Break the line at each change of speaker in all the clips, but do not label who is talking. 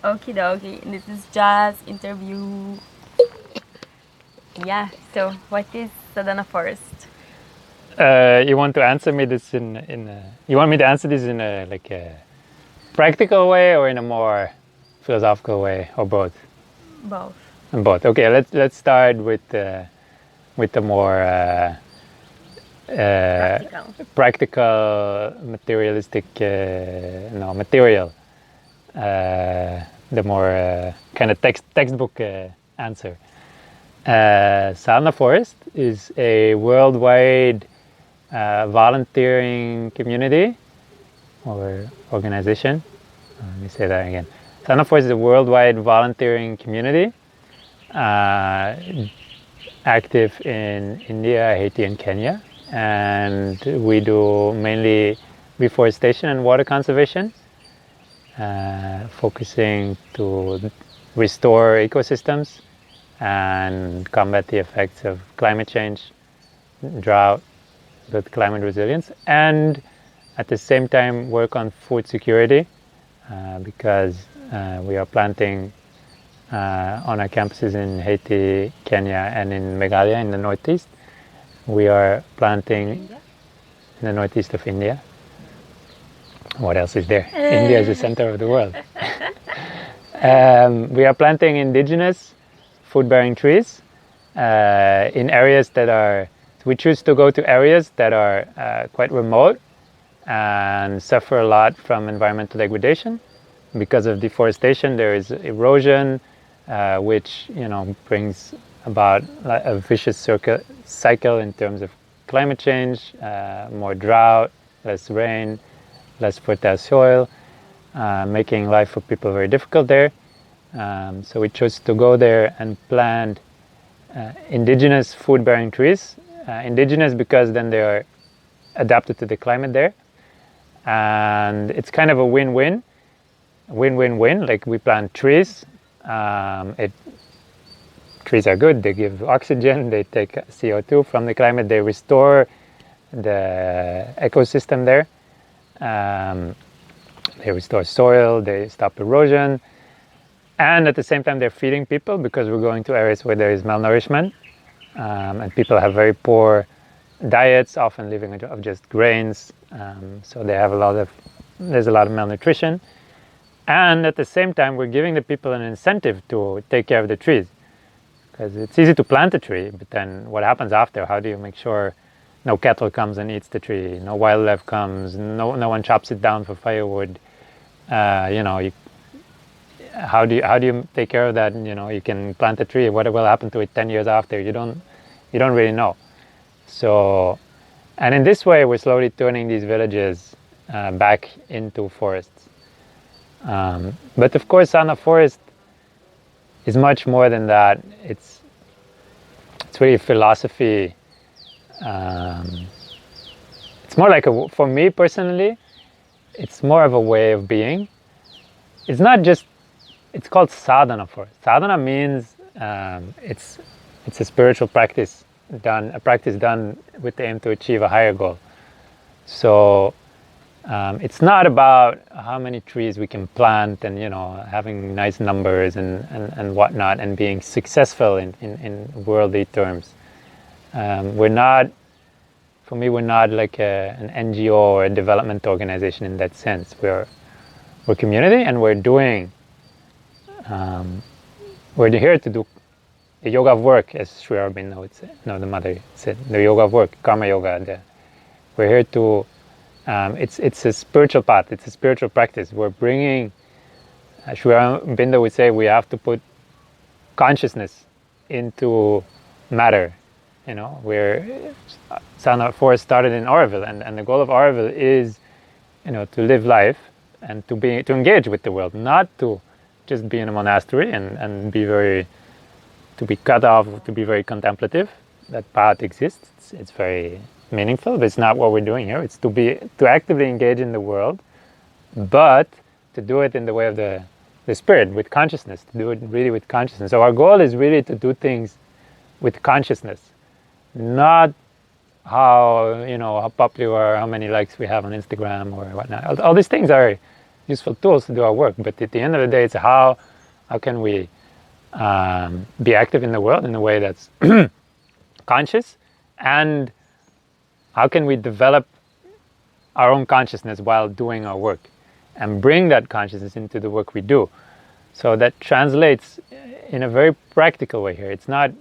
Okie dokie. This is Jazz interview. Yeah. So, what is Sadhana Forest?
You want to answer me this you want me to answer this in a practical way or in a more philosophical way, or both?
Both.
And both. Okay, let's start with the more
Practical.
practical, materialistic, material, the more kind of textbook answer. Sadhana Forest is a worldwide volunteering community or organization. Let me say that again. Sadhana Forest is a worldwide volunteering community active in India, Haiti, and Kenya. And we do mainly reforestation and water conservation, focusing to restore ecosystems and combat the effects of climate change, drought, with climate resilience, and at the same time work on food security because we are planting on our campuses in Haiti, Kenya, and in Meghalaya in the northeast. We are planting
India?
in the northeast of India. What else is there? India is the center of the world. We are planting indigenous food-bearing trees in areas that are. We choose to go to areas that are quite remote and suffer a lot from environmental degradation. Because of deforestation, there is erosion, which brings about a vicious cycle in terms of climate change, more drought, less rain, less fertile soil, making life for people very difficult there. So we chose to go there and plant indigenous food-bearing trees. Indigenous because then they are adapted to the climate there, and it's kind of a win-win. Win-win-win. Like we plant trees. Trees are good. They give oxygen. They take CO2 from the climate. They restore the ecosystem there. They restore soil. They stop erosion. And at the same time, they're feeding people because we're going to areas where there is malnourishment. And people have very poor diets, often living of just grains. So they have there's a lot of malnutrition. And at the same time, we're giving the people an incentive to take care of the trees. Because it's easy to plant a tree, but then what happens after? How do you make sure no cattle comes and eats the tree, no wildlife comes, no one chops it down for firewood? How do you take care of that? You can plant a tree. What will happen to it 10 years after? You don't really know. So, and in this way, we're slowly turning these villages back into forests. But of course, Sadhana Forest is much more than that. It's really philosophy. It's more like for me personally, it's more of a way of being. It's not just. It's called sadhana Forest. Sadhana means it's a spiritual practice a practice done with the aim to achieve a higher goal. So it's not about how many trees we can plant and having nice numbers and whatnot and being successful in worldly terms. We're not like an NGO or a development organization in that sense. We're community, and we're here to do the yoga of work, as Sri Aurobindo would say. No, the mother said the yoga of work, karma yoga. We're here to. It's a spiritual path. It's a spiritual practice. We're bringing. Sri Aurobindo would say we have to put consciousness into matter. Where Sadhana Forest started in Auroville, and the goal of Auroville is, to live life and to engage with the world, not to just be in a monastery and to be cut off, to be very contemplative. That path exists. It's very meaningful, but it's not what we're doing here. It's to actively engage in the world, but to do it in the way of the spirit, with consciousness, to do it really with consciousness. So our goal is really to do things with consciousness, not how popular, how many likes we have on Instagram or whatnot. All these things are useful tools to do our work. But at the end of the day, it's how can we be active in the world in a way that's conscious, and how can we develop our own consciousness while doing our work and bring that consciousness into the work we do. So that translates in a very practical way here. It's not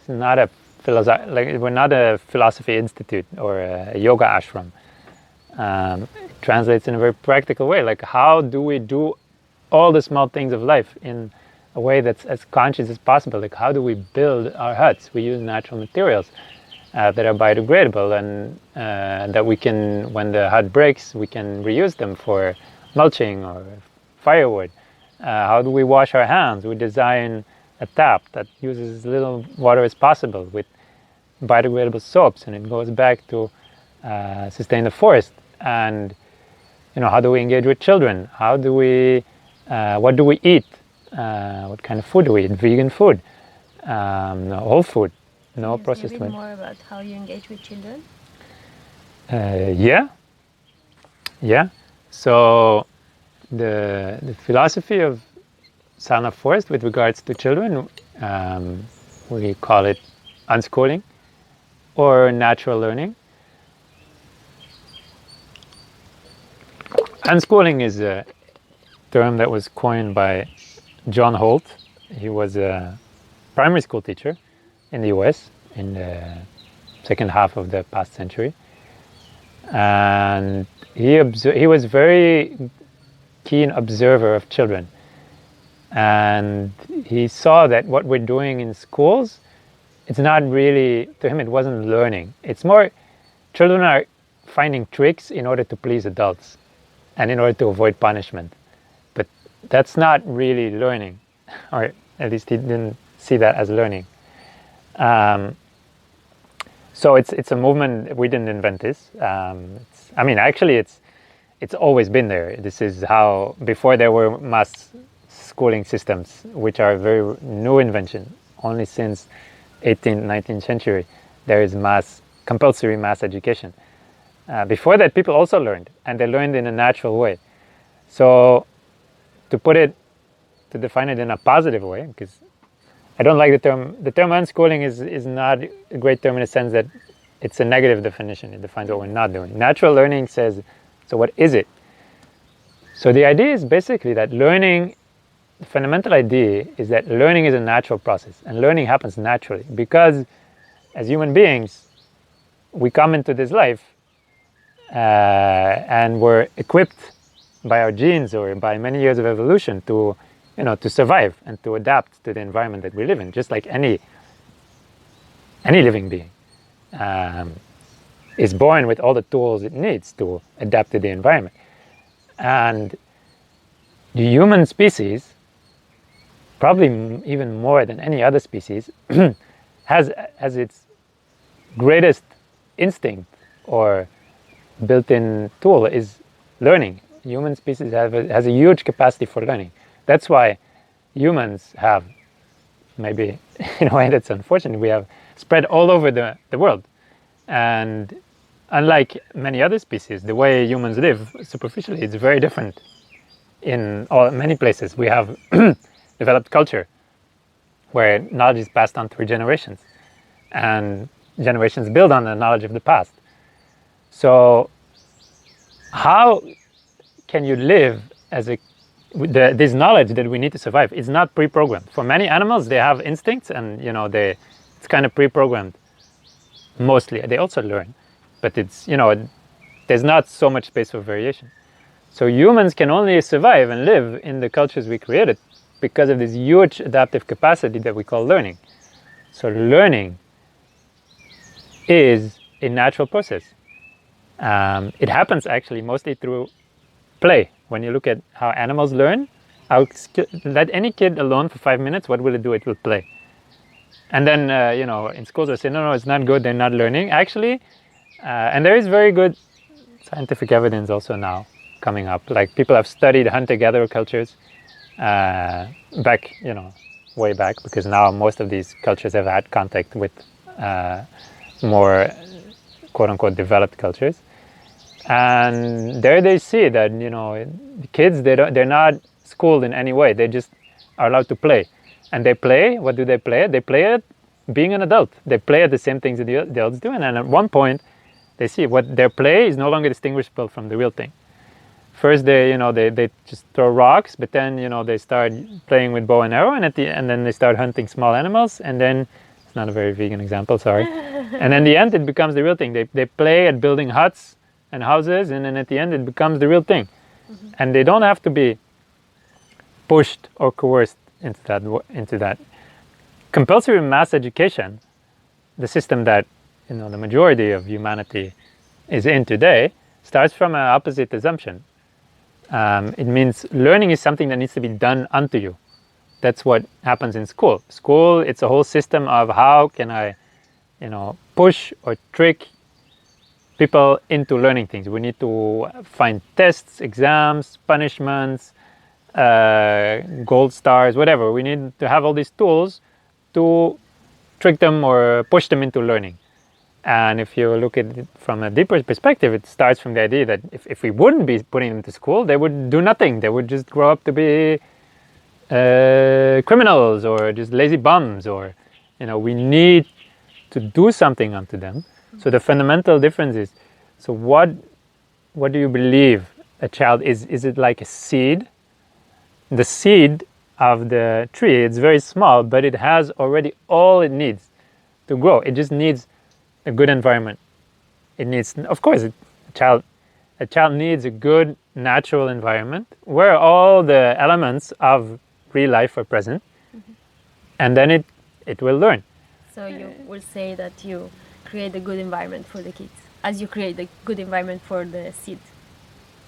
a we're not a philosophy institute or a yoga ashram. It translates in a very practical way. Like, how do we do all the small things of life in a way that's as conscious as possible? Like, how do we build our huts? We use natural materials that are biodegradable, and that we can, when the hut breaks, we can reuse them for mulching or firewood. How do we wash our hands? We design a tap that uses as little water as possible with biodegradable soaps, and it goes back to sustain the forest. And how do we engage with children? How do we what do we eat? What kind of food do we eat? Vegan food, whole food, no processed food.
More about how you engage with children.
Yeah. So the philosophy of Sadhana Forest with regards to children, we call it unschooling or natural learning. Unschooling is a term that was coined by John Holt. He was a primary school teacher in the US in the second half of the past century. And he was very keen observer of children. And he saw that what we're doing in schools, it's not really, to him it wasn't learning. It's more, children are finding tricks in order to please adults and in order to avoid punishment. But that's not really learning, or at least he didn't see that as learning. So it's a movement. We didn't invent this. It's always been there. This is how, before there were mass schooling systems, which are a very new invention. Only since 18th, 19th century, there is compulsory mass education. Before that, people also learned, and they learned in a natural way. So to define it in a positive way, because I don't like the term unschooling is not a great term in the sense that it's a negative definition. It defines what we're not doing. Natural learning says, so what is it? So the idea is basically that learning, the fundamental idea is that learning is a natural process, and learning happens naturally because as human beings, we come into this life and we're equipped by our genes or by many years of evolution to survive and to adapt to the environment that we live in, just like any living being is born with all the tools it needs to adapt to the environment. And the human species, probably even more than any other species, has its greatest instinct or built-in tool is learning. Human species has a huge capacity for learning. That's why humans have, maybe in a way that's unfortunate, we have spread all over the world. And unlike many other species, the way humans live superficially is very different in many places. We have developed culture where knowledge is passed on through generations, and generations build on the knowledge of the past. So how can you live this knowledge that we need to survive is not pre-programmed. For many animals, they have instincts, and it's kind of pre-programmed. Mostly, they also learn, but it's there's not so much space for variation. So humans can only survive and live in the cultures we created because of this huge adaptive capacity that we call learning. So learning is a natural process. It happens actually mostly through play. When you look at how animals learn, let any kid alone for 5 minutes, what will it do? It will play. And then, in schools they say, no, it's not good, they're not learning. Actually, and there is very good scientific evidence also now coming up. Like, people have studied hunter-gatherer cultures back, way back, because now most of these cultures have had contact with more quote-unquote developed cultures. And there they see that, you know, the kids, they're not schooled in any way. They just are allowed to play. And they play. What do they play? They play at being an adult. They play at the same things that the adults do. And then at one point, they see what their play is no longer distinguishable from the real thing. First, they just throw rocks, but then, they start playing with bow and arrow, and then they start hunting small animals, and then it's not a very vegan example, sorry. And in the end, it becomes the real thing. They play at building huts and houses, and then at the end, it becomes the real thing. And they don't have to be pushed or coerced into that. Compulsory mass education, the system that the majority of humanity is in today, starts from an opposite assumption. It means learning is something that needs to be done unto you. That's what happens in school. School, it's a whole system of how can I, push or trick people into learning things. We need to find tests, exams, punishments, gold stars, whatever. We need to have all these tools to trick them or push them into learning. And if you look at it from a deeper perspective, it starts from the idea that if we wouldn't be putting them to school, they would do nothing. They would just grow up to be criminals or just lazy bums, or, we need to do something unto them. So the fundamental difference is, so what do you believe a child is? Is it like a seed? The seed of the tree, it's very small, but it has already all it needs to grow. It just needs a good environment. It needs, of course, a child needs a good natural environment where all the elements of real life are present, and then it will learn.
So you will say that you create a good environment for the kids, as you create a good environment for the seed.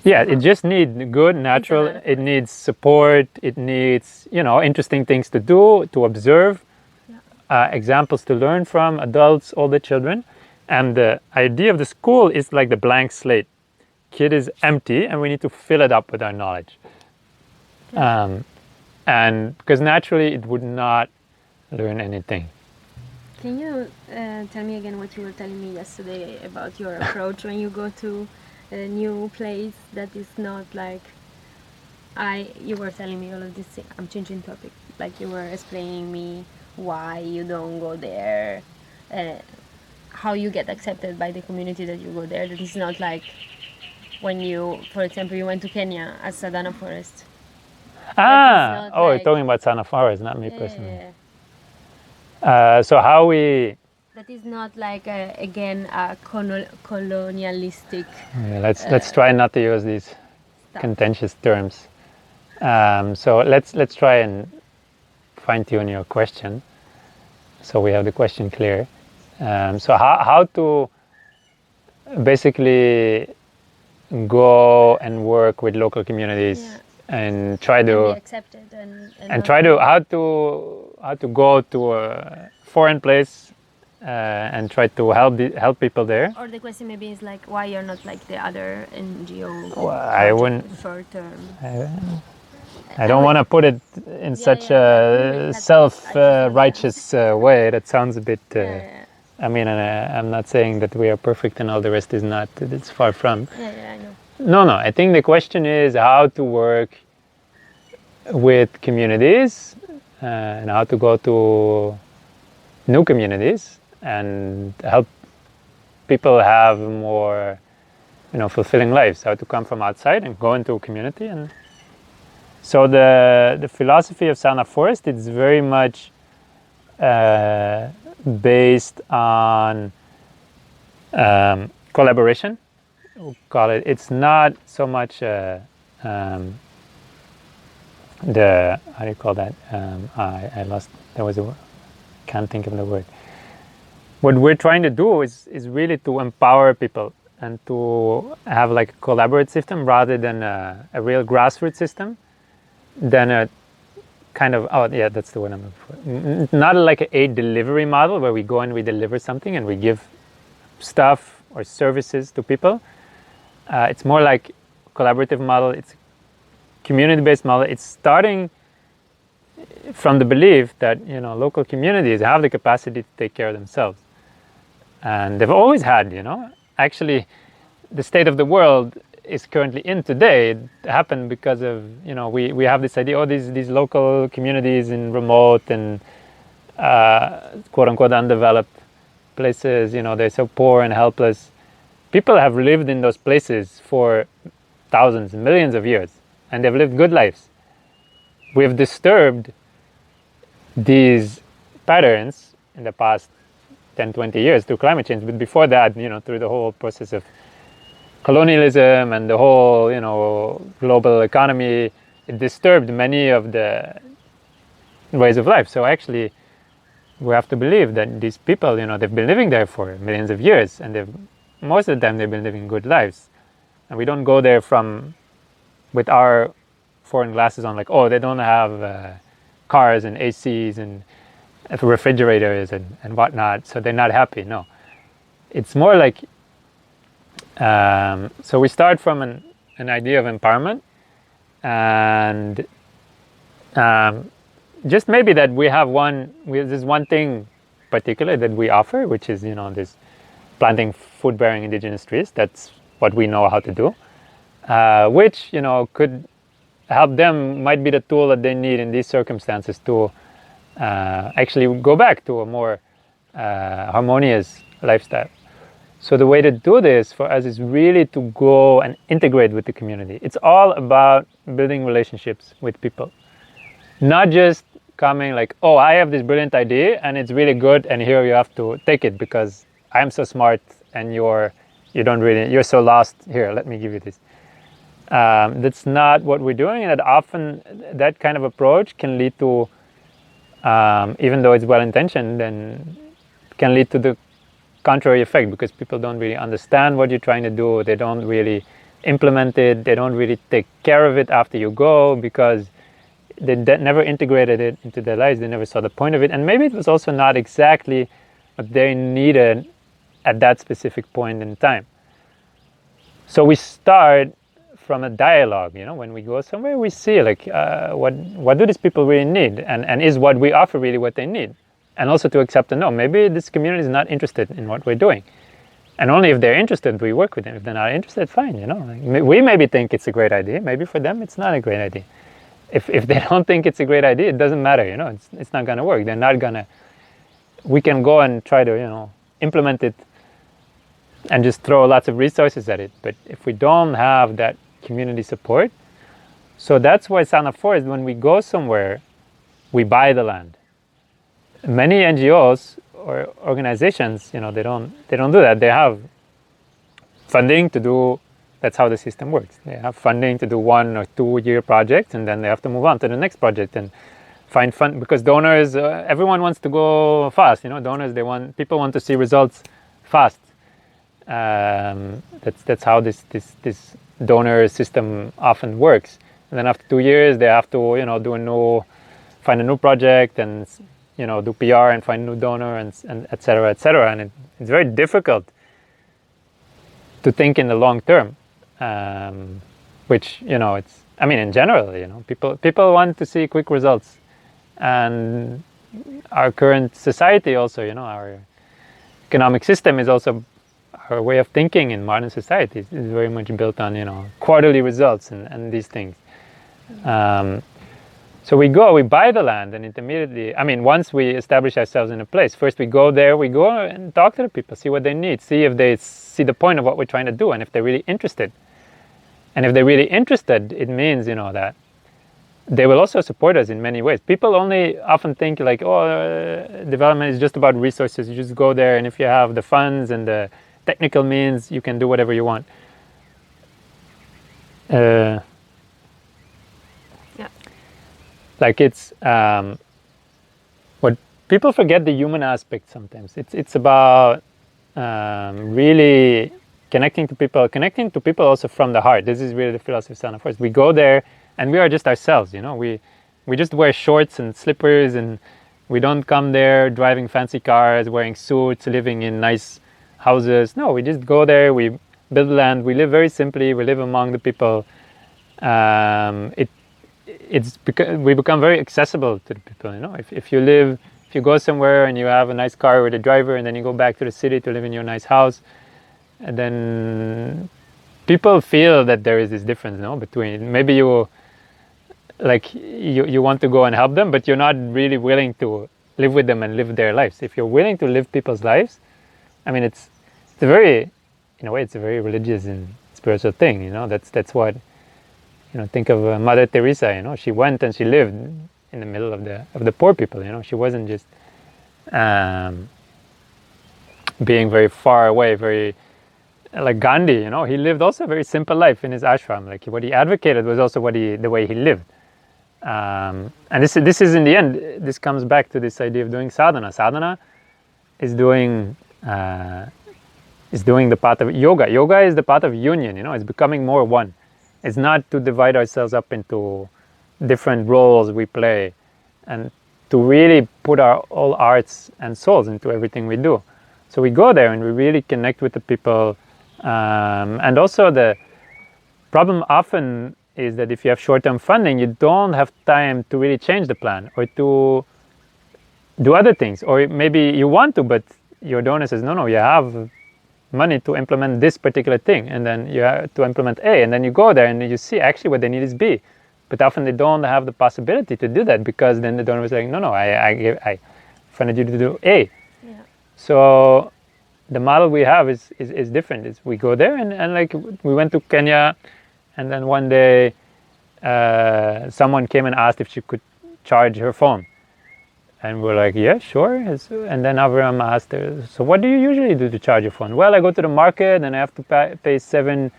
Yeah, it just needs good natural. It needs support. It needs interesting things to do, to observe. Examples to learn from, adults, older children. And the idea of the school is like the blank slate. Kid is empty, and we need to fill it up with our knowledge. And because naturally it would not learn anything.
Can you tell me again what you were telling me yesterday about your approach when you go to a new place that is not like you were telling me all of this thing. I'm changing topic. Like you were explaining me why you don't go there, how you get accepted by the community that you go there. That is not like when you, for example, you went to Kenya at Sadhana Forest.
You're talking about Sadhana Forest, not me personally. So how we...
That is not like, again, a colonialistic...
let's try not to use these contentious terms. So let's try and fine-tune your question, so we have the question clear. So how to basically go and work with local communities and try to
be accepted
and try to how to go to a foreign place and try to help people there.
Or the question maybe is like, why you're not like the other NGO?
Well, I wouldn't.
Short term.
I don't want to put it in such a self-righteous way. That sounds a bit. I mean, I'm not saying that we are perfect and all the rest is not. It's far from.
I know.
No. I think the question is how to work with communities and how to go to new communities and help people have more, fulfilling lives. How to come from outside and go into a community. And so the philosophy of Sadhana Forest, it's very much based on collaboration. We'll call it. It's not so much the how do you call that? I lost. There was a. Can't think of the word. What we're trying to do is really to empower people and to have like a collaborative system rather than a real grassroots system. Than a kind of, that's the word I'm looking for. Not like a delivery model where we go and we deliver something and we give stuff or services to people. It's more like a collaborative model. It's a community-based model. It's starting from the belief that local communities have the capacity to take care of themselves, and they've always had. Actually, the state of the world is currently in today, it happened because of, we have this idea, these local communities in remote and quote unquote undeveloped places, they're so poor and helpless. People have lived in those places for thousands, millions of years, and they've lived good lives. We've disturbed these patterns in the past 10, 20 years through climate change, but before that, through the whole process of colonialism and the whole, global economy, it disturbed many of the ways of life. So actually, we have to believe that these people, they've been living there for millions of years, and most of the time they've been living good lives. And we don't go there with our foreign glasses on, like, oh, they don't have cars and ACs and refrigerators and whatnot, so they're not happy. No, it's more like, so we start from an idea of empowerment, and just maybe that we have there's one thing particular that we offer, which is, this planting food-bearing indigenous trees. That's what we know how to do, which, could help them, might be the tool that they need in these circumstances to actually go back to a more harmonious lifestyle. So the way to do this for us is really to go and integrate with the community. It's all about building relationships with people, not just coming like, oh, I have this brilliant idea and it's really good, and here you have to take it because I'm so smart and you're so lost. Here, let me give you this. That's not what we're doing, and that often that kind of approach can lead to, even though it's well-intentioned, then can lead to the contrary effect, because people don't really understand what you're trying to do. They don't really implement it. They don't really take care of it after you go, because they never integrated it into their lives. They never saw the point of it, and maybe it was also not exactly what they needed at that specific point in time. So we start from a dialogue. When we go somewhere, we see like what do these people really need, and is what we offer really what they need, and also to accept and know maybe this community is not interested in what we're doing, and only if they're interested we work with them. If they're not interested, fine. We maybe think it's a great idea, maybe for them it's not a great idea. If they don't think it's a great idea, it doesn't matter. It's not going to work. They're not going to. We can go and try to implement it and just throw lots of resources at it, but if we don't have that community support, so that's why Sadhana Forest, when we go somewhere, we buy the land. Many NGOs or organizations, they don't do that. They have funding to do. That's how the system works. They have funding to do 1 or 2 year projects, and then they have to move on to the next project and find fund, because donors, everyone wants to go fast. Donors, people want to see results fast. That's how this donor system often works. And then after 2 years, they have to find a new project and do PR and find a new donor and et cetera, et cetera. And it's very difficult to think in the long term, which in general, people want to see quick results, and our current society also, our economic system is also, our way of thinking in modern society is very much built on quarterly results and these things. So we buy the land, and immediately, once we establish ourselves in a place, first we go and talk to the people, see what they need, see if they see the point of what we're trying to do, and if they're really interested. And if they're really interested, it means that they will also support us in many ways. People only often think like, development is just about resources. You just go there, and if you have the funds and the technical means, you can do whatever you want. Like it's what people forget, the human aspect sometimes. It's about really connecting to people also from the heart. This is really the philosophy of Sadhana Forest. We go there and we are just ourselves. We just wear shorts and slippers, and we don't come there driving fancy cars, wearing suits, living in nice houses. No, we just go there, we build land, we live very simply, we live among the people. We become very accessible to the people. If you go somewhere and you have a nice car with a driver, and then you go back to the city to live in your nice house, and then people feel that there is this difference, no, between maybe you like you want to go and help them, but you're not really willing to live with them and live their lives. If you're willing to live people's lives, I mean, it's a very, in a way, it's a very religious and spiritual thing. That's what, think of Mother Teresa. She went and she lived in the middle of the poor people. She wasn't just being very far away, very like Gandhi. He lived also a very simple life in his ashram. Like what he advocated was also the way he lived. And this is in the end, this comes back to this idea of doing sadhana. Sadhana is doing the path of yoga. Yoga is the path of union. It's becoming more one. It's not to divide ourselves up into different roles we play, and to really put our all hearts and souls into everything we do. So we go there and we really connect with the people. And also the problem often is that if you have short-term funding, you don't have time to really change the plan or to do other things. Or maybe you want to, but your donor says, no, you have money to implement this particular thing, and then you have to implement A, and then you go there and you see actually what they need is B. But often they don't have the possibility to do that, because then the donor was like, no, I funded you to do A.
Yeah.
So the model we have is different. We go there and like we went to Kenya, and then one day someone came and asked if she could charge her phone. And we're like, yeah, sure. And then Avram asked her, so what do you usually do to charge your phone? Well, I go to the market and I have to pay 7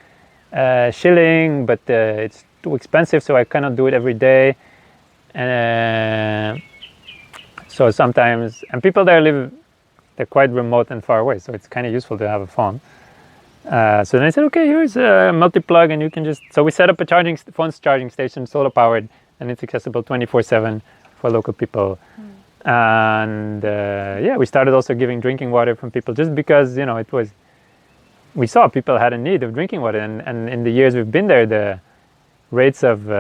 shilling, but it's too expensive, so I cannot do it every day. And so sometimes, and people there they're quite remote and far away, so it's kind of useful to have a phone. So then I said, okay, here's a multi-plug, and you can just, so we set up a phone's charging station, solar powered, and it's accessible 24/7 for local people. And we started also giving drinking water from people, just because we saw people had a need of drinking water, and in the years we've been there, the rates of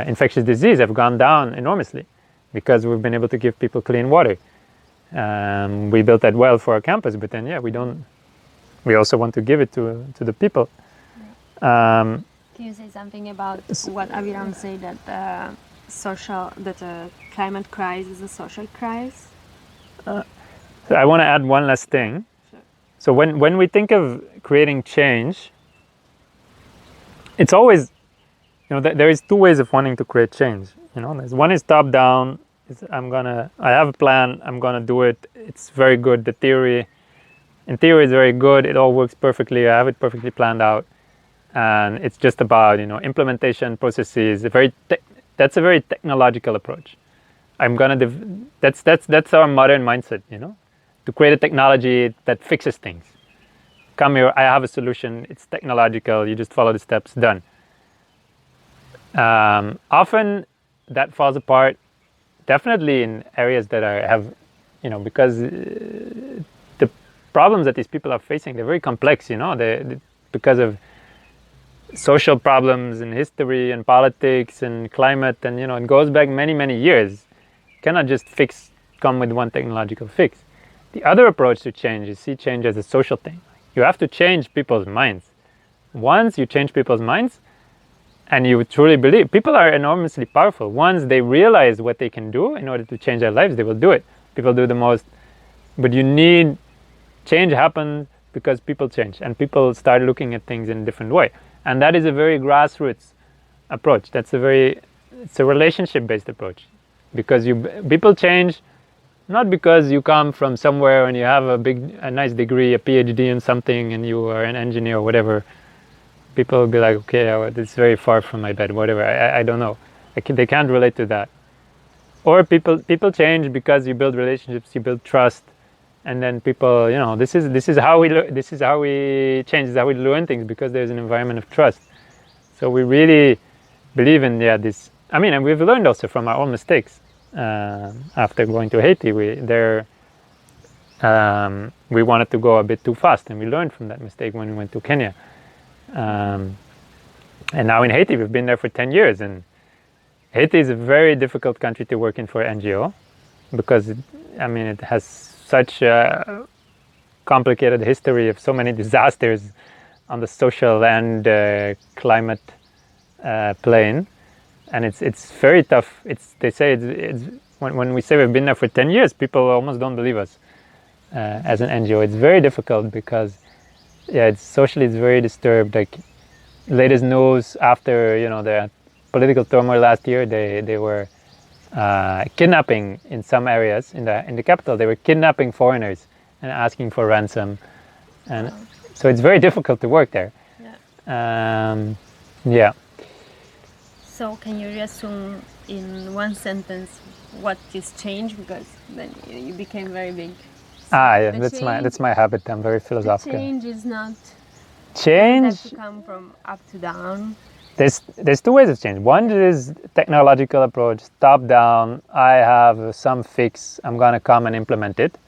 infectious disease have gone down enormously because we've been able to give people clean water. We built that well for our campus, but then we also want to give it to the people.
Can you say something about what Aviram said, that climate crisis is a social crisis?
So I want to add one last thing.
Sure.
So when we think of creating change, it's always, there is 2 ways of wanting to create change. One is top down. I have a plan. I'm gonna do it. It's very good. In theory, it's very good. It all works perfectly. I have it perfectly planned out, and it's just about implementation processes. That's a very technological approach. That's our modern mindset. To create a technology that fixes things. Come here. I have a solution. It's technological. You just follow the steps. Done. Often that falls apart. Definitely in areas that have, because the problems that these people are facing, they're very complex, because of social problems and history and politics and climate, and it goes back many, many years. You cannot just come with one technological fix. The other approach to change is see change as a social thing. You have to change people's minds. Once you change people's minds, and you truly believe, people are enormously powerful. Once they realize what they can do in order to change their lives, they will do it. People do the most, but change happens because people change, and people start looking at things in a different way. And that is a very grassroots approach. It's a relationship-based approach, because people change not because you come from somewhere and you have a nice degree, a PhD in something, and you are an engineer or whatever. People will be like, okay, it's very far from my bed, whatever. I don't know. They can't relate to that. Or people change because you build relationships, you build trust, and then people, this is how we change. This is how we learn things, because there's an environment of trust. So we really believe in this. And we've learned also from our own mistakes. After going to Haiti, we wanted to go a bit too fast, and we learned from that mistake when we went to Kenya. And now in Haiti, we've been there for 10 years, and Haiti is a very difficult country to work in for an NGO, because it has such a complicated history of so many disasters on the social and climate plane, and it's very tough. They say it's when we say we've been there for 10 years, people almost don't believe us as an NGO. It's very difficult because it's socially it's very disturbed. Like latest news after the political turmoil last year, they were kidnapping in some areas in the capital. They were kidnapping foreigners and asking for ransom, and so it's very difficult to work there. Yeah.
So can you resume in one sentence what is change? Because then you became very big. So
yeah, that's my habit. I'm very philosophical.
Change is not
change.
It has to come from up to down.
There's two ways of change. One is technological approach, top down. I have some fix. I'm gonna come and implement it.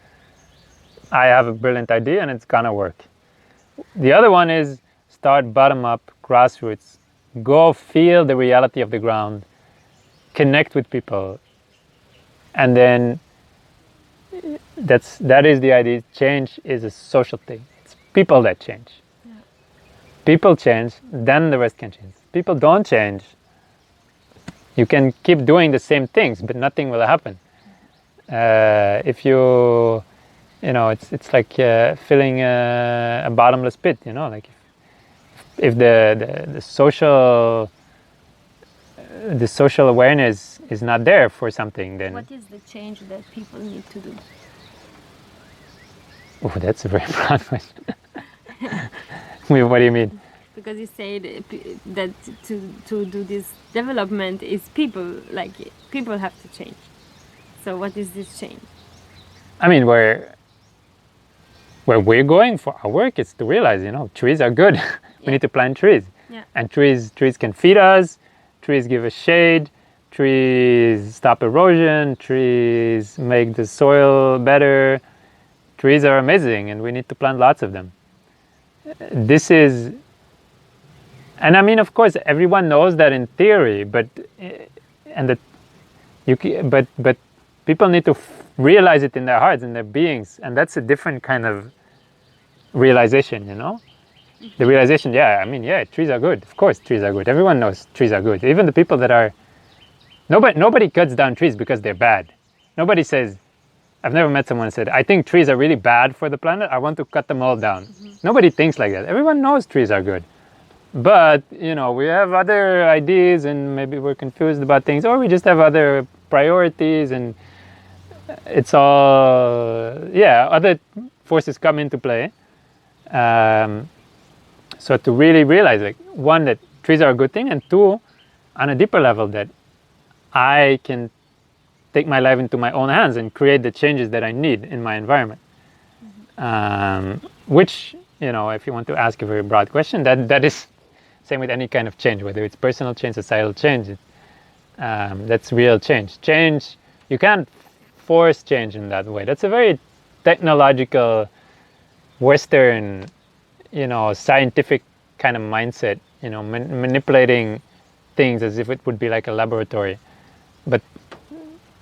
I have a brilliant idea and it's gonna work. The other one is start bottom up, grassroots. Go feel the reality of the ground, connect with people, and then that is the idea. Change is a social thing. It's people that change. Yeah. People change, then the rest can change. People don't change. You can keep doing the same things, but nothing will happen. If it's like filling a bottomless pit. Like if the social awareness is not there for something, then
what is the change that people need to do?
Oh, that's a very broad question. What do you mean?
Because you said that to do this development is people, like people have to change. So what is this change?
I mean, where we're going for our work is to realize, trees are good. We need to plant trees.
Yeah.
And trees can feed us, trees give us shade, trees stop erosion, trees make the soil better. Trees are amazing and we need to plant lots of them. And I mean, of course, everyone knows that in theory, but people need to realize it in their hearts, in their beings, and that's a different kind of realization, The realization, trees are good. Of course, trees are good. Everyone knows trees are good. Even the people that are... Nobody cuts down trees because they're bad. Nobody says... I've never met someone who said, I think trees are really bad for the planet. I want to cut them all down. Mm-hmm. Nobody thinks like that. Everyone knows trees are good. But, we have other ideas and maybe we're confused about things, or we just have other priorities, and it's all, other forces come into play. So to really realize, like, one, that trees are a good thing, and two, on a deeper level, that I can take my life into my own hands and create the changes that I need in my environment. Mm-hmm. Which, if you want to ask a very broad question, that is same with any kind of change, whether it's personal change, societal change. That's real change. Change, you can't force change in that way. That's a very technological, Western, scientific kind of mindset, manipulating things as if it would be like a laboratory. But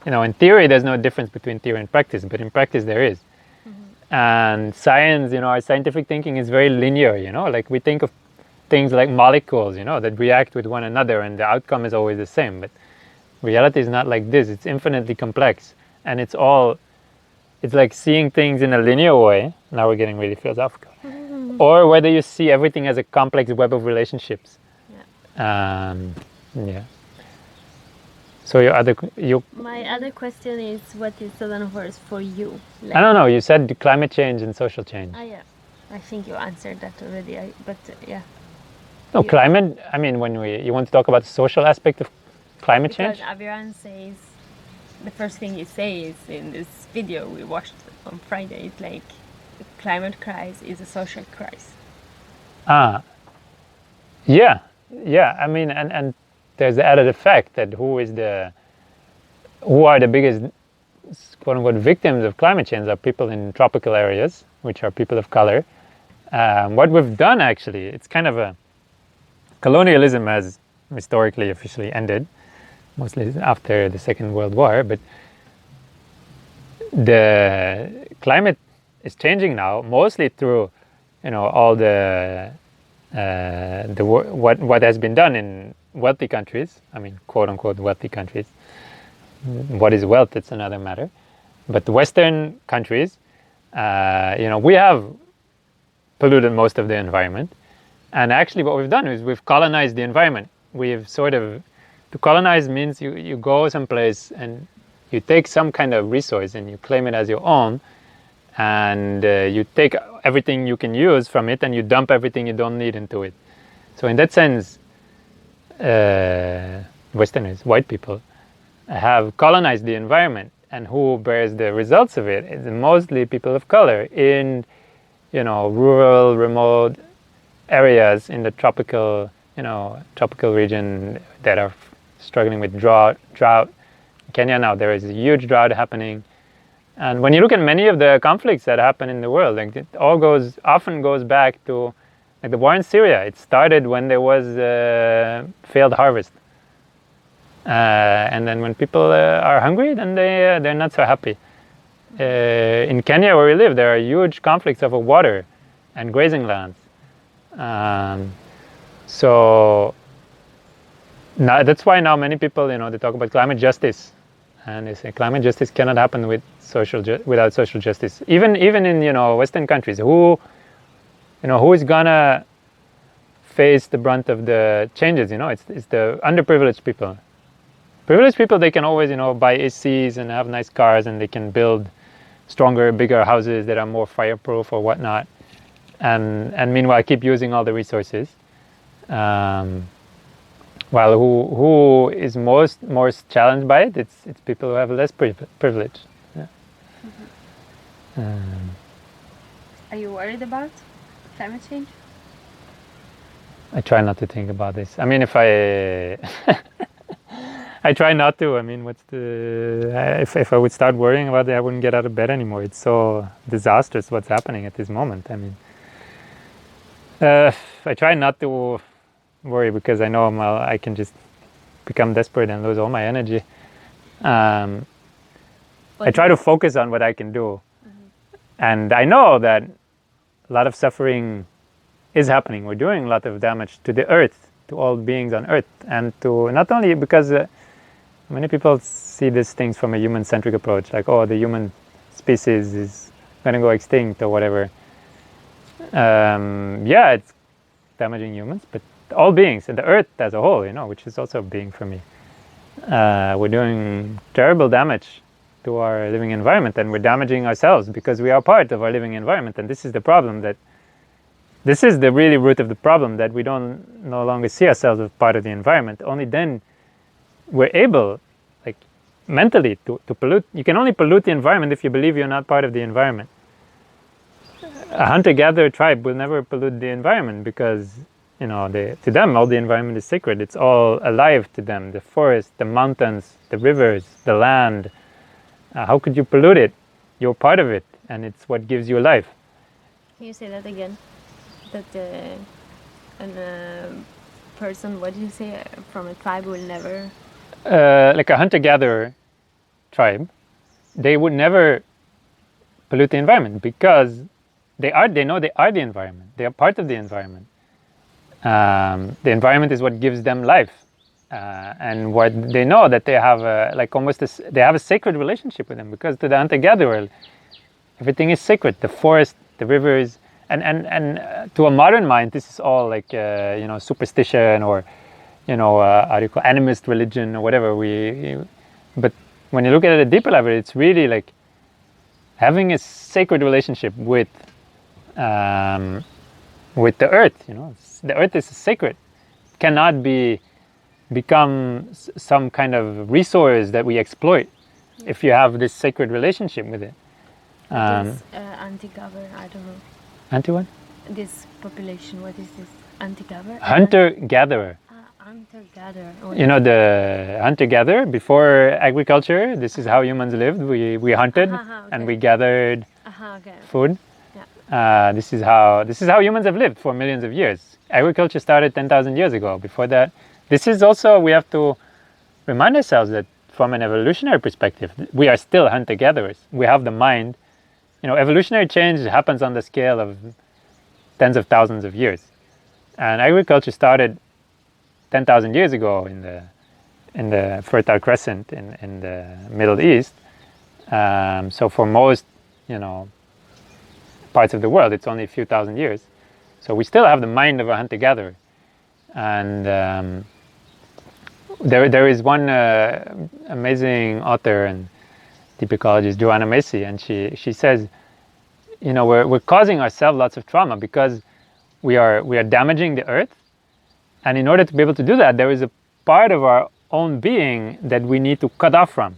in theory, there's no difference between theory and practice, but in practice there is. Mm-hmm. And science, our scientific thinking is very linear, like we think of things like molecules, that react with one another and the outcome is always the same. But reality is not like this. It's infinitely complex. And it's like seeing things in a linear way. Now we're getting really philosophical. Mm-hmm. Or whether you see everything as a complex web of relationships. Yeah. So
my other question is, what is Sadhana Forest for you?
Like, I don't know. You said climate change and social change.
Yeah. I think you answered that already.
No, climate. I mean, you want to talk about the social aspect of climate change?
Because Aviran says, the first thing he says in this video we watched on Friday, it's like, the climate crisis is a social crisis.
Yeah. I mean, and there's the added effect that who are the biggest, quote-unquote, victims of climate change are people in tropical areas, which are people of color. What we've done, actually, it's kind of colonialism has historically officially ended, mostly after the Second World War, but the climate is changing now, mostly through, all the what has been done in wealthy countries. I mean, quote unquote wealthy countries. What is wealth? It's another matter. But the Western countries, we have polluted most of the environment. And actually what we've done is we've colonized the environment. We've sort of, to colonize means you go someplace and you take some kind of resource and you claim it as your own, and you take everything you can use from it and you dump everything you don't need into it. So in that sense, Westerners, white people, have colonized the environment, and who bears the results of it is mostly people of color in, rural, remote areas in the tropical region that are struggling with drought. In Kenya now, there is a huge drought happening. And when you look at many of the conflicts that happen in the world, like it all often goes back to, like the war in Syria. It started when there was a failed harvest. And then when people are hungry, then they're not so happy. In Kenya, where we live, there are huge conflicts over water and grazing lands. So now, that's why now many people, they talk about climate justice, and they say climate justice cannot happen without social justice. Even in Western countries, who is gonna face the brunt of the changes? It's the underprivileged people. Privileged people, they can always buy ACs and have nice cars, and they can build stronger, bigger houses that are more fireproof or whatnot. And meanwhile keep using all the resources. While who is most challenged by it? It's people who have less privilege. Yeah.
Are you worried about climate change?
I try not to think about this. I mean, if I I try not to. I mean, if I would start worrying about it, I wouldn't get out of bed anymore. It's so disastrous what's happening at this moment. I mean, I try not to worry because I know I can just become desperate and lose all my energy. I try to focus on what I can do. And I know that a lot of suffering is happening. We're doing a lot of damage to the earth, to all beings on earth, and to not only because many people see these things from a human-centric approach, like, oh, the human species is going to go extinct or whatever. Yeah, it's damaging humans, but all beings and the earth as a whole, which is also a being for me. We're doing terrible damage to our living environment, and we're damaging ourselves because we are part of our living environment. And this is the problem, this is the really root of the problem, that we don't no longer see ourselves as part of the environment. Only then we're able, like mentally, to pollute. You can only pollute the environment if you believe you're not part of the environment. A hunter-gatherer tribe will never pollute the environment because, to them, all the environment is sacred. It's all alive to them. The forest, the mountains, the rivers, the land. How could you pollute it? You're part of it, and it's what gives you life.
Can you say that again? That a person, what did you say, from a tribe will never...
like a hunter-gatherer tribe, they would never pollute the environment because they know they are the environment. They are part of the environment. The environment is what gives them life, and what they know that they have they have a sacred relationship with them, because to the hunter-gatherer, everything is sacred. The forest, the rivers, and to a modern mind, this is all like superstition or how do you call animist religion or whatever. But when you look at it at a deeper level, it's really like having a sacred relationship with the earth. The earth is sacred. It cannot become some kind of resource that we exploit if you have this sacred relationship with it.
Anti-govern, I don't know.
Anti what?
This population, what is this? Anti-govern?
Hunter-gatherer.
Hunter-gatherer.
The hunter-gatherer, before agriculture, this is how humans lived. We hunted and we gathered food. Yeah. This is how humans have lived for millions of years. Agriculture started 10,000 years ago. Before that, this is also, we have to remind ourselves that from an evolutionary perspective, we are still hunter-gatherers. We have the mind. Evolutionary change happens on the scale of tens of thousands of years. And agriculture started 10,000 years ago in the Fertile Crescent in the Middle East. So for most, parts of the world, it's only a few thousand years. So we still have the mind of a hunter-gatherer. And there is one amazing author and deep ecologist, Joanna Macy, and she says, we're causing ourselves lots of trauma because we are damaging the earth, and in order to be able to do that, there is a part of our own being that we need to cut off from,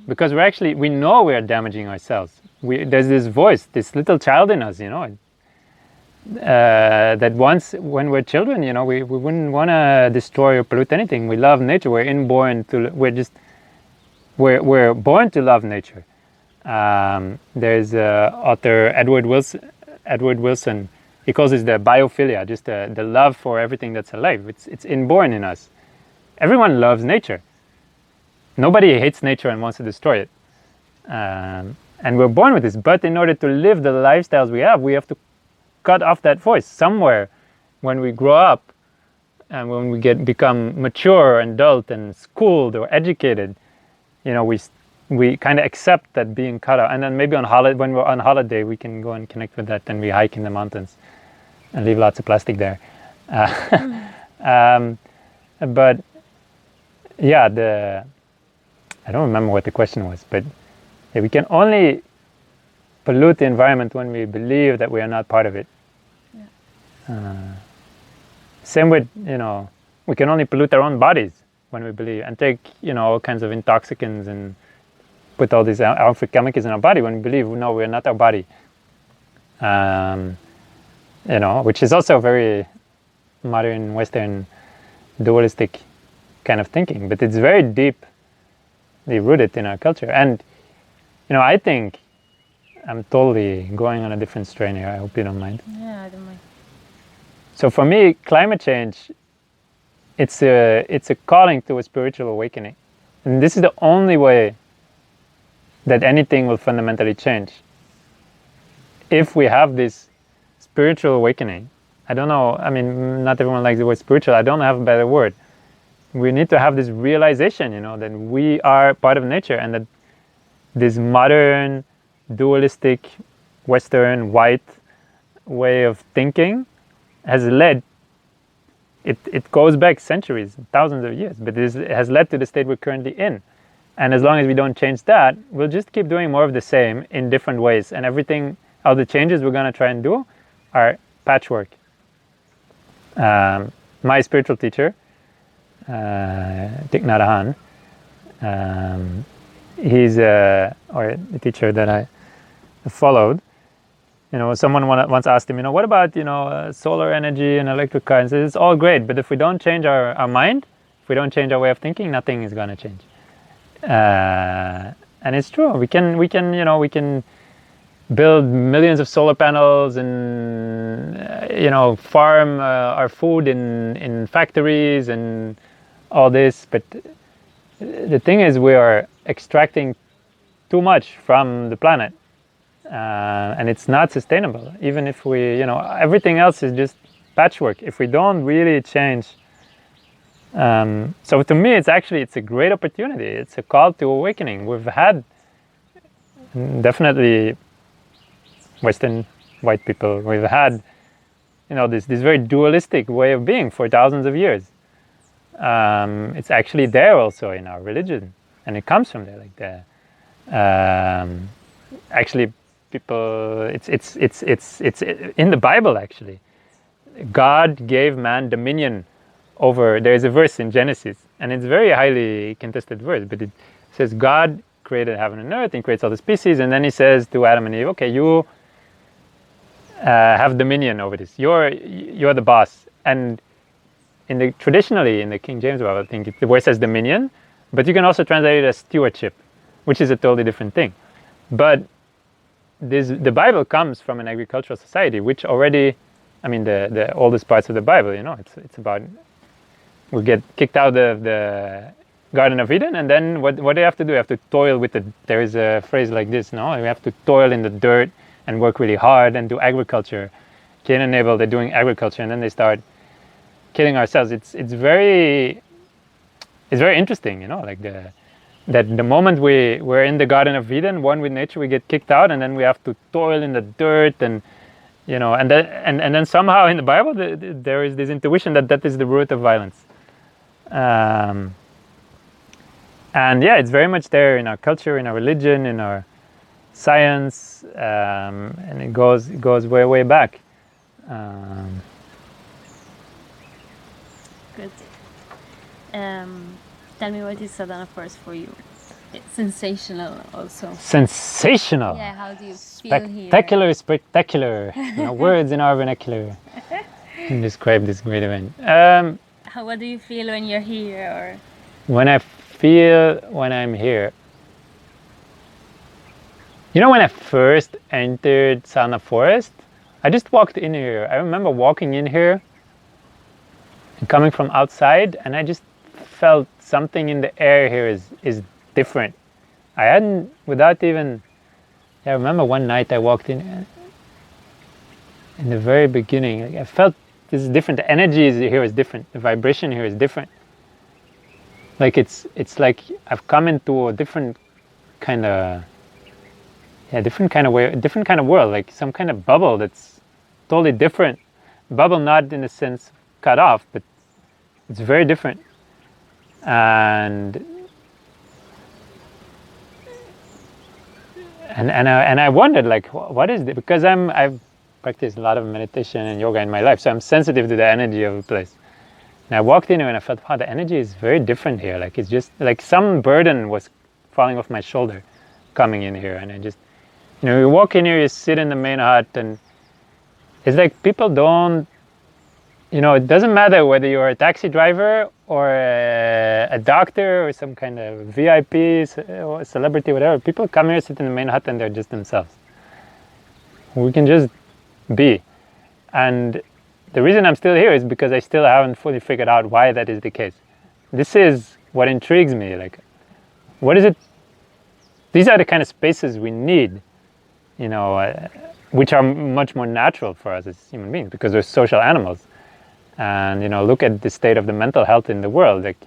because we know we are damaging ourselves. There's this voice, this little child in us, that once, when we're children, we wouldn't want to destroy or pollute anything. We love nature. We're born to love nature. There's author Edward Wilson. He calls this the biophilia, just the love for everything that's alive. It's inborn in us. Everyone loves nature. Nobody hates nature and wants to destroy it. And we're born with this. But in order to live the lifestyles we have to cut off that voice somewhere when we grow up and when we become mature and adult and schooled or educated. We kind of accept that being cut out, and then maybe when we're on holiday, we can go and connect with that, and we hike in the mountains and leave lots of plastic there. But yeah, I don't remember what the question was, but yeah, we can only pollute the environment when we believe that we are not part of it. Yeah. Same with, we can only pollute our own bodies when we believe, and take, all kinds of intoxicants and put all these harmful chemicals in our body when we believe, no, we're not our body. Which is also very modern, Western, dualistic kind of thinking, but it's very deeply rooted in our culture. And, I think I'm totally going on a different strain here. I hope you don't mind.
Yeah, I don't mind.
So for me, climate change, it's a calling to a spiritual awakening. And this is the only way that anything will fundamentally change. If we have this spiritual awakening, I don't know, not everyone likes the word spiritual, I don't have a better word. We need to have this realization, that we are part of nature, and that this modern, dualistic, Western, white way of thinking has led, it goes back centuries, thousands of years, but it has led to the state we're currently in. And as long as we don't change that, we'll just keep doing more of the same in different ways. And all the changes we're going to try and do are patchwork. My spiritual teacher, Thich Nhat Hanh, he's the teacher that I followed. Someone once asked him, what about, solar energy and electric cars? And said, it's all great, but if we don't change our mind, if we don't change our way of thinking, nothing is going to change. And it's true. We can build millions of solar panels and, farm our food in factories and all this. But the thing is, we are extracting too much from the planet. And it's not sustainable. Even if we, everything else is just patchwork. If we don't really change. So to me, it's a great opportunity. It's a call to awakening. We've had definitely Western white people. We've had, this very dualistic way of being for thousands of years. It's actually there also in our religion, and it comes from there. Actually, people, it's in the Bible. Actually, God gave man dominion over. There is a verse in Genesis, and it's a very highly contested verse, but it says God created heaven and earth and creates all the species, and then he says to Adam and Eve, okay, you have dominion over this. You're the boss. And traditionally in the King James Bible, I think the word says dominion, but you can also translate it as stewardship, which is a totally different thing. But the Bible comes from an agricultural society, which already, the oldest parts of the Bible, it's about, we get kicked out of the Garden of Eden, and then what do you have to do? You have to toil with there is a phrase like this, no? You have to toil in the dirt and work really hard and do agriculture. Cain and Abel, they're doing agriculture, and then they start killing ourselves. It's very interesting, like that the moment we're in the Garden of Eden, one with nature, we get kicked out, and then we have to toil in the dirt, and then somehow in the Bible there is this intuition that is the root of violence. And yeah, it's very much there in our culture, in our religion, in our science, and it goes way back.
Good. Tell me, what is Sadhana Forest for you? It's sensational also.
Sensational.
Yeah, how do you feel here?
Spectacular. Words in our vernacular can describe this great event.
What do you feel when you're here? Or
when I'm here, when I first entered Sadhana Forest, I just walked in here. I remember walking in here and coming from outside, and I just felt something in the air here is different. I hadn't, without even, I remember one night I walked in the very beginning, I felt this is different. The energy here is different. The vibration here is different. Like it's like I've come into a different kind of way, a different kind of world, like some kind of bubble that's totally different. Bubble not in the sense cut off, but it's very different. And I wondered, like, what is it? Because I've practiced a lot of meditation and yoga in my life, so I'm sensitive to the energy of a place. And I walked in here and I felt, wow, the energy is very different here. Like, it's just like some burden was falling off my shoulder coming in here. And I just, you walk in here, you sit in the main hut, and it's like people don't, it doesn't matter whether you're a taxi driver or a doctor or some kind of VIP or celebrity, whatever. People come here, sit in the main hut, and they're just themselves. We can just be. And the reason I'm still here is because I still haven't fully figured out why that is the case. This is what intrigues me. Like, what is it? These are the kind of spaces we need, which are much more natural for us as human beings because we're social animals. And look at the state of the mental health in the world. Like,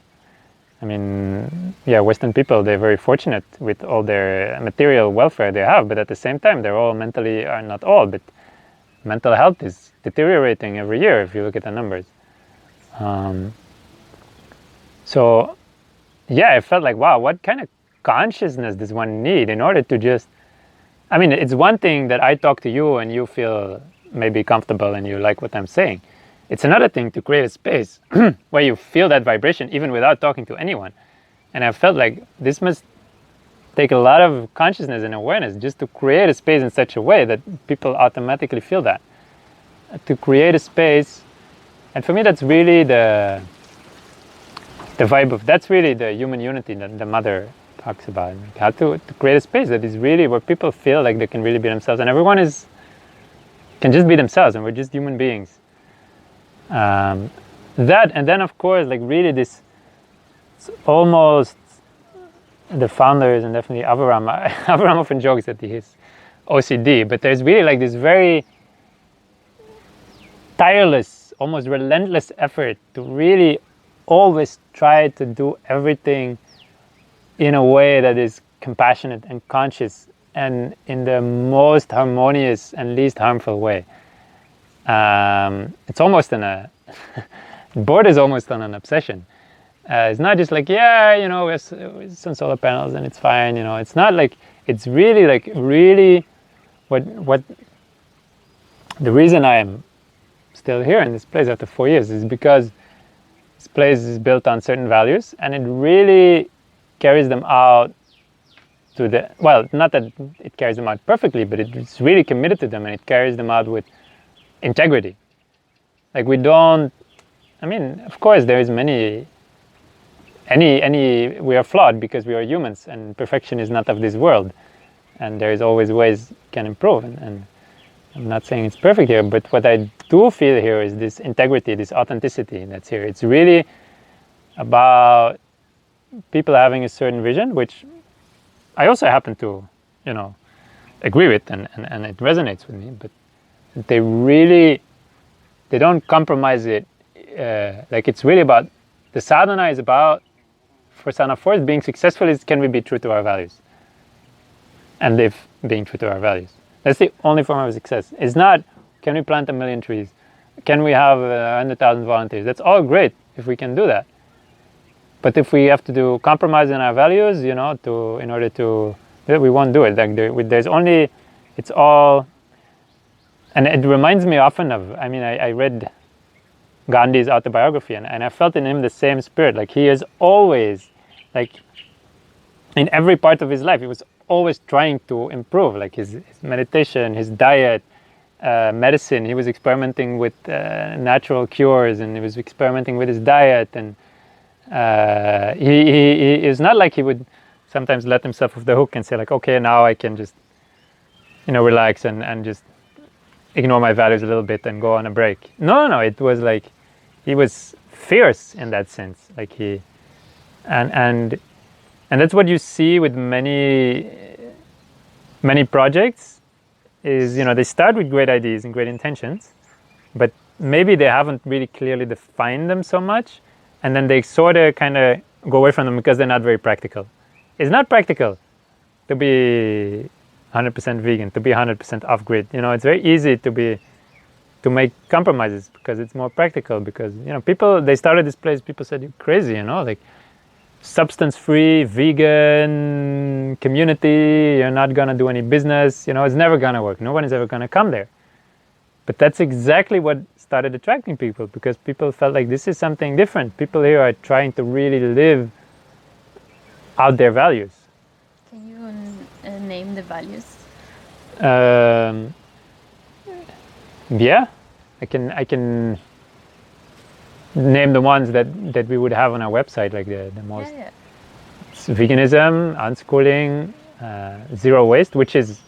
Western people, they're very fortunate with all their material welfare they have, but at the same time, they're all mentally, are not all, but mental health is deteriorating every year if you look at the numbers. So, I felt like, wow, what kind of consciousness does one need in order to just, it's one thing that I talk to you and you feel maybe comfortable and you like what I'm saying. It's another thing to create a space where you feel that vibration even without talking to anyone. And I felt like this must take a lot of consciousness and awareness just to create a space in such a way that people automatically feel that. To create a space, and for me that's really the vibe of, that's really the human unity that the mother talks about. How to create a space that is really where people feel like they can really be themselves, and everyone can just be themselves, and we're just human beings. That, and then of course, like really this, it's almost the founders, and definitely Avaram Avaram often jokes that he is OCD, but there's really like this very tireless, almost relentless effort to really always try to do everything in a way that is compassionate and conscious and in the most harmonious and least harmful way. It's almost board is almost on an obsession. It's not just like, we have some solar panels and it's fine, it's not like, it's really like, really what the reason I am still here in this place after 4 years is because this place is built on certain values and it really carries them out to the, well, not that it carries them out perfectly, but it's really committed to them and it carries them out with integrity. Like we don't, of course there is we are flawed because we are humans and perfection is not of this world. And there is always ways you can improve. And I'm not saying it's perfect here, but what I do feel here is this integrity, this authenticity that's here. It's really about people having a certain vision, which I also happen to, agree with and it resonates with me, but they don't compromise it like it's really about, the sadhana is about, for Sadhana Forest, being successful is, can we be true to our values and live being true to our values. That's the only form of success. It's not, can we plant 1 million trees? Can we have 100,000 volunteers? That's all great if we can do that. But if we have to do compromise in our values, in order to, we won't do it. Like there's only, it's all, and it reminds me often of, I read Gandhi's autobiography, and I felt in him the same spirit. Like he is always, like in every part of his life, he was always trying to improve, like his meditation, his diet, medicine. He was experimenting with natural cures, and he was experimenting with his diet, and he is not like he would sometimes let himself off the hook and say like, okay, now I can just relax and just ignore my values a little bit and go on a break. No, it was like he was fierce in that sense. Like he, and that's what you see with many projects. Is they start with great ideas and great intentions, but maybe they haven't really clearly defined them so much, and then they sort of kind of go away from them because they're not very practical. It's not practical to be 100% vegan, to be 100% off-grid. It's very easy to make compromises because it's more practical. Because people, they started this place, people said you're crazy, like substance-free, vegan community, you're not gonna do any business, it's never gonna work. No one is ever gonna come there. But that's exactly what started attracting people, because people felt like this is something different. People here are trying to really live out their values.
Can you name the values?
Yeah, I can name the ones that we would have on our website, like the most.
Yeah.
It's veganism, unschooling, zero waste, which is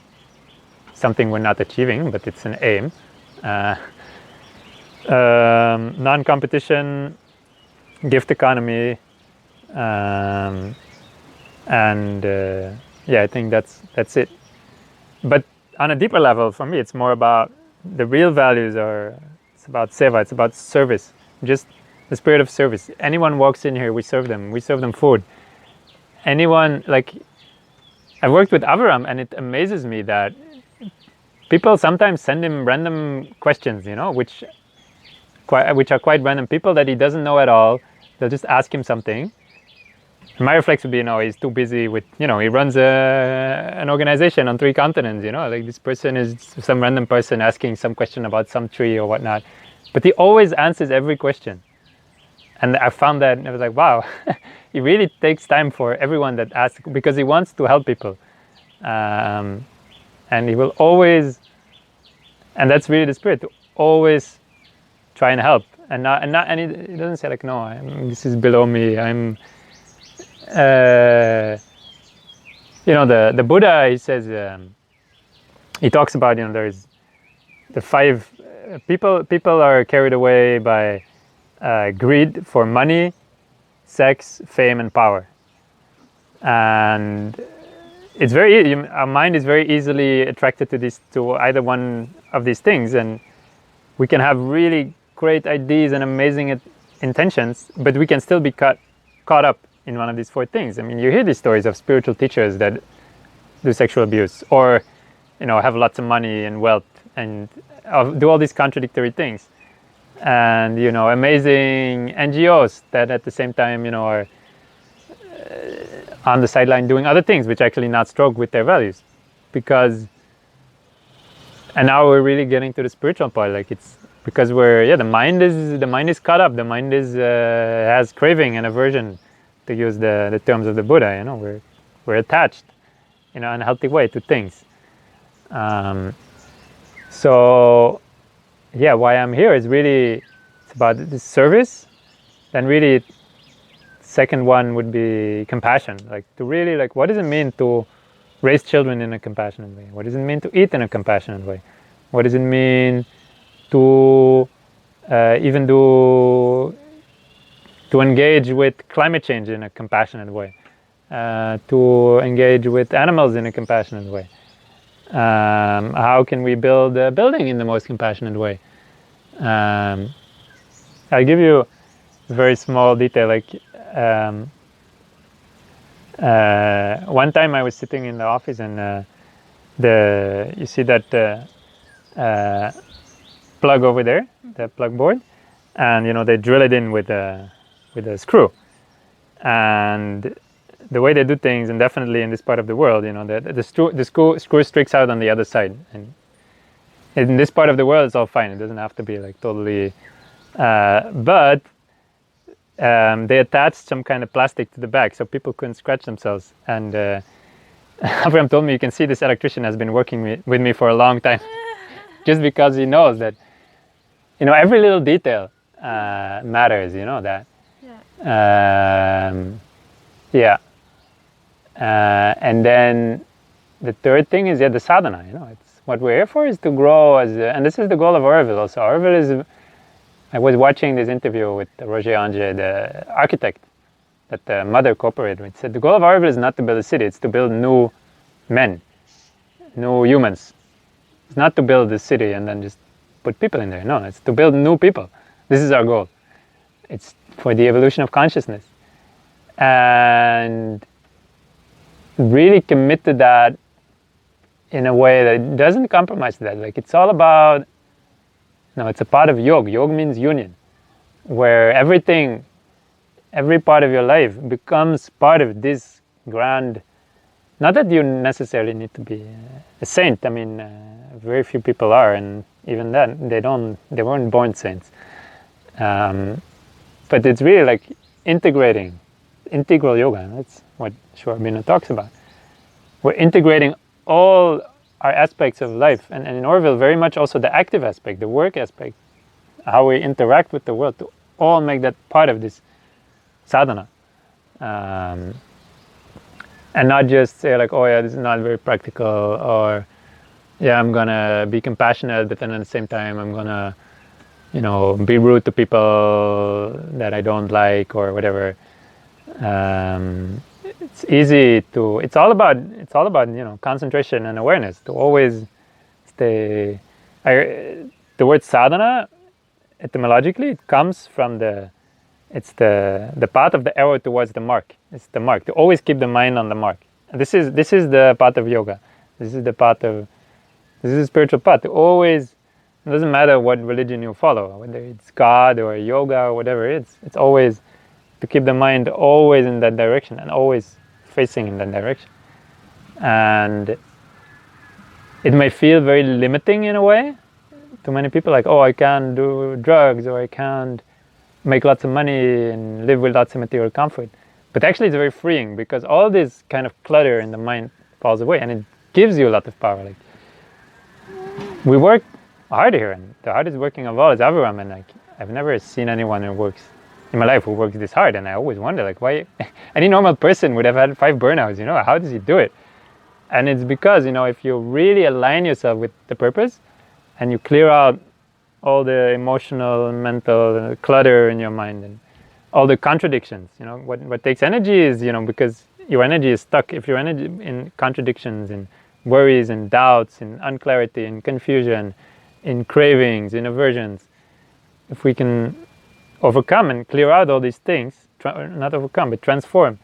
something we're not achieving, but it's an aim. Non-competition, gift economy, and I think that's it. But on a deeper level, for me, it's more about the real values it's about seva, it's about service, just the spirit of service. Anyone walks in here, we serve them food. Anyone, like, I've worked with Avram, and it amazes me that people sometimes send him random questions, which are quite random. People that he doesn't know at all, they'll just ask him something. My reflex would be, he's too busy with, he runs an organization on 3 continents, like this person is some random person asking some question about some tree or whatnot. But he always answers every question. And I found that, and I was like, wow, he really takes time for everyone that asks, because he wants to help people. And he will always, and that's really the spirit, to always try and help. And he doesn't say like, no, this is below me, the Buddha, he says, he talks about, there's the 5 people are carried away by greed for money, sex, fame, and power. And it's our mind is very easily attracted to either one of these things, and we can have really great ideas and amazing intentions, but we can still be caught up in one of these 4 things. You hear these stories of spiritual teachers that do sexual abuse, or have lots of money and wealth, and do all these contradictory things. And amazing NGOs that at the same time are on the sideline doing other things which actually not stroke with their values. And now we're really getting to the spiritual part, like it's because the mind is caught up, the mind is has craving and aversion, to use the terms of the Buddha. We're attached in an unhealthy way to things. Why I'm here is really, it's about this service. Then really, second one would be compassion. Like to really, like, what does it mean to raise children in a compassionate way? What does it mean to eat in a compassionate way? What does it mean to to engage with climate change in a compassionate way? To engage with animals in a compassionate way? How can we build a building in the most compassionate way? I'll give you a very small detail. Like one time I was sitting in the office, and you see that plug over there, the plug board, and they drill it in with a screw. And the way they do things, and definitely in this part of the world, the screw sticks out on the other side, and in this part of the world it's all fine. It doesn't have to be like totally, but they attached some kind of plastic to the back so people couldn't scratch themselves. And Abraham told me, you can see this electrician has been working with me for a long time, just because he knows that every little detail matters. That. Yeah. And then the third thing is the sadhana. It's what we're here for, is to grow and this is the goal of Orville also. Orville is. I was watching this interview with Roger Ange, the architect that the mother cooperated with. Said the goal of Orville is not to build a city; it's to build new men, new humans. It's not to build a city and then just put people in there. No, it's to build new people. This is our goal. It's for the evolution of consciousness. And really commit to that in a way that doesn't compromise that. Like, it's all about, it's a part of yoga. Yoga means union, where every part of your life becomes part of this grand, not that you necessarily need to be a saint. I mean, very few people are, and even then, they weren't born saints. But it's really like integral yoga. That's what Sri Aurobindo talks about. We're integrating all our aspects of life, and in Orville, very much also the active aspect, the work aspect, how we interact with the world, to all make that part of this sadhana. And not just say like, oh yeah, this is not very practical, or yeah, I'm gonna be compassionate, but then at the same time I'm gonna, be rude to people that I don't like or whatever. It's easy to. It's all about concentration and awareness. To always stay. The word sadhana, etymologically, it comes from it's the path of the arrow towards the mark. It's the mark. To always keep the mind on the mark. And this is the path of yoga. This is the spiritual path. To always. It doesn't matter what religion you follow, whether it's God or yoga or whatever it is. It's always to keep the mind always in that direction and always facing in that direction. And it may feel very limiting in a way to many people, like, oh, I can't do drugs, or I can't make lots of money and live with lots of material comfort. But actually it's very freeing, because all this kind of clutter in the mind falls away, and it gives you a lot of power. Like, we work hard here, and the hardest working of all is Avram, and like, I've never seen anyone who works in my life who works this hard, and I always wonder, like, why any normal person would have had 5 burnouts, how does he do it? And it's because, if you really align yourself with the purpose, and you clear out all the emotional and mental clutter in your mind, and all the contradictions, what takes energy is, because your energy is stuck. If your energy in contradictions, in worries and doubts, in unclarity, in confusion, in cravings, in aversions, if we can overcome and clear out all these things, not overcome, but transform,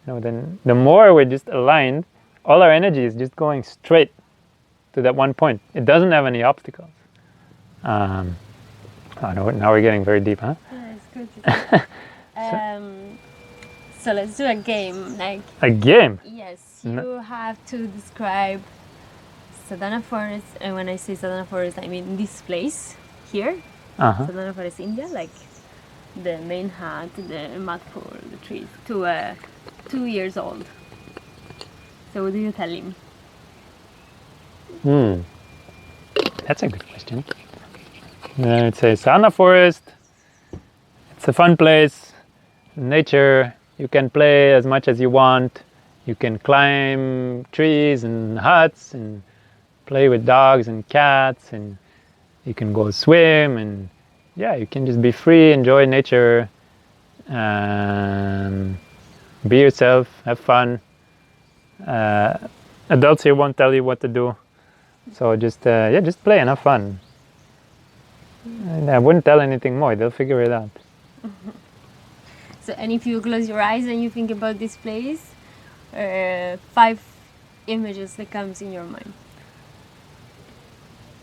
then the more we're just aligned, all our energy is just going straight to that one point. It doesn't have any obstacles. Oh, no, now we're getting very deep, huh?
Yeah, it's good. So let's do a game. Like
a game?
Yes, you have to describe Sadhana Forest, and when I say Sadhana Forest, I mean this place here, Sadhana Forest, India, like the main hut, the mud pool, the trees, to 2 years old. So what do you tell him?
That's a good question. I'd say Sadhana Forest, it's a fun place, nature, you can play as much as you want, you can climb trees and huts and play with dogs and cats, and you can go swim, and yeah, you can just be free, enjoy nature, be yourself, have fun. Adults here won't tell you what to do, so just play and have fun. And I wouldn't tell anything more. They'll figure it out.
So, and if you close your eyes and you think about this place, 5 images that comes in your mind.